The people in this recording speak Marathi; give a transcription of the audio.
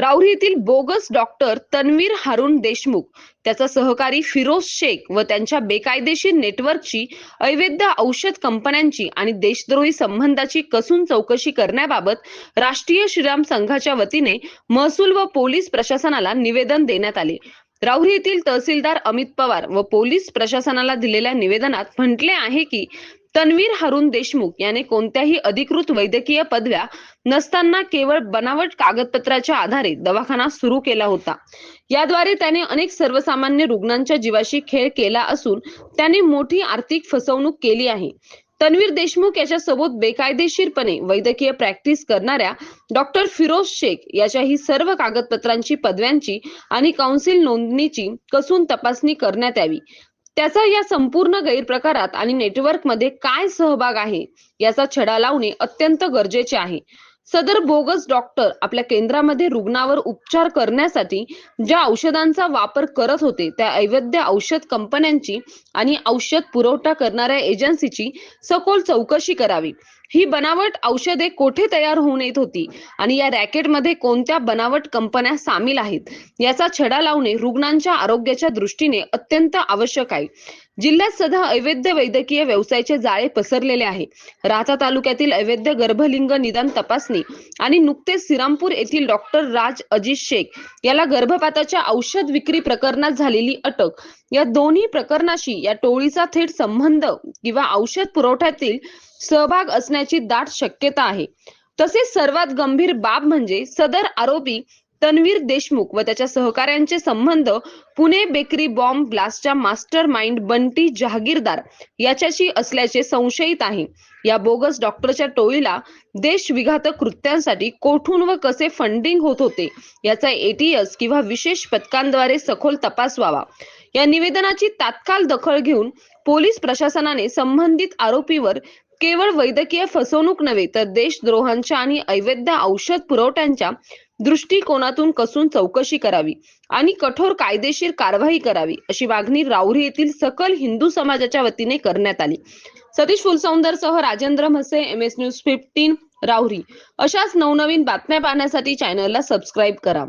राऊरी येथील बोगस डॉक्टर तन्वीर हारून देशमुख, त्याचा सहकारी फिरोज शेख व त्यांच्या बेकायदेशीर नेटवर्कची, अवैध औषध कंपन्यांची आणि देशद्रोही संबंधाची कसून चौकशी करण्याबाबत राष्ट्रीय श्रीराम संघाच्या वतीने महसूल व पोलीस प्रशासनाला निवेदन देण्यात आले। राऊरी येथील तहसीलदार अमित पवार व पोलीस प्रशासनाला दिलेल्या निवेदनात म्हटले आहे की तन्वीर हारून देशमुख याने कोणत्याही अधिकृत वैद्यकीय पदव्या नसताना केवळ बनावट कागदपत्राच्या आधारे दवाखाना सुरू केला होता। याद्वारे त्याने अनेक सर्वसामान्य रुग्णांच्या जीवाशी खेळ केला असून त्याने मोठी आर्थिक फसवणूक केली आहे। तन्वीर देशमुख याच्यासोबत बेकायदेशीरपणे वैद्यकीय प्रॅक्टिस करणाऱ्या डॉक्टर फिरोज शेख याच्या ही सर्व कागदपत्रांची, पदव्यांची आणि काउन्सिल नोंदणीची कसून तपासणी करण्यात यावी। त्याचा या संपूर्ण गैरप्रकारात आणि नेटवर्कमध्ये काय सहभाग आहे याचा छडा लावणे अत्यंत गरजेचे आहे। सदर बोगस डॉक्टर आपल्या केंद्रामध्ये रुग्णावर उपचार करण्यासाठी ज्या औषधांचा वापर करत होते त्या अवैध औषध कंपन्यांची आणि औषध पुरवठा करणाऱ्या एजन्सीची सखोल चौकशी करावी। ही बनावट औषधे कोठे तयार होऊन येत होती आणि या रॅकेटमध्ये कोणत्या बनावट कंपन्या सामील आहेत याचा छडा लावणे रुग्णांच्या आरोग्याच्या दृष्टीने अत्यंत आवश्यक आहे। जिल्ह्यात सध्या अवैध वैद्यकीय व्यवसायाचे जाळे पसरलेले आहे। राहता तालुक्यातील अवैध गर्भलिंग निदान तपासणी आणि नुकतेच श्रीरामपूर येथील डॉक्टर राज अजित शेख याला गर्भपाताच्या औषध विक्री प्रकरणात झालेली अटक, या दोन्ही प्रकरणाशी या टोळीचा थेट संबंध किंवा औषध पुरवठ्यातील सहभाग असण्याची दाट शक्यता आहे। तसेच सर्वात गंभीर बाब म्हणजे सदर आरोपी तन्वीर देशमुख व त्याच्या सहकाऱ्यांचे संबंध पुणे बेकरी बॉम्ब ब्लास्टच्या मास्टर माइंड बंटी जहागीरदार याच्याशी असल्याचे संशयित आहे। या बोगस डॉक्टरच्या टोळीला देशविघातक कृत्यांसाठी कोठून व कसे फंडिंग होत होते याचा एटीएस किंवा विशेष पथकांद्वारे सखोल तपास व्हावा। या निवेदनाची तात्काळ दखल घेऊन पोलीस प्रशासनाने संबंधित आरोपीवर केवळ वैद्यकीय फसवणूक नव्हे तर देशद्रोहांच्या आणि अवैध औषध पुरवठ्यांच्या दृष्टिकोनातून कसून चौकशी करावी आणि कठोर कायदेशीर कारवाई करावी, अशी मागणी राऊरी येथील सकल हिंदू समाजाच्या वतीने करण्यात आली। सतीश फुलसौंदरसह राजेंद्र म्हसे, MS न्यूज 15 राऊरी। अशाच नवनवीन बातम्या पाहण्यासाठी चॅनलला सबस्क्राईब करा।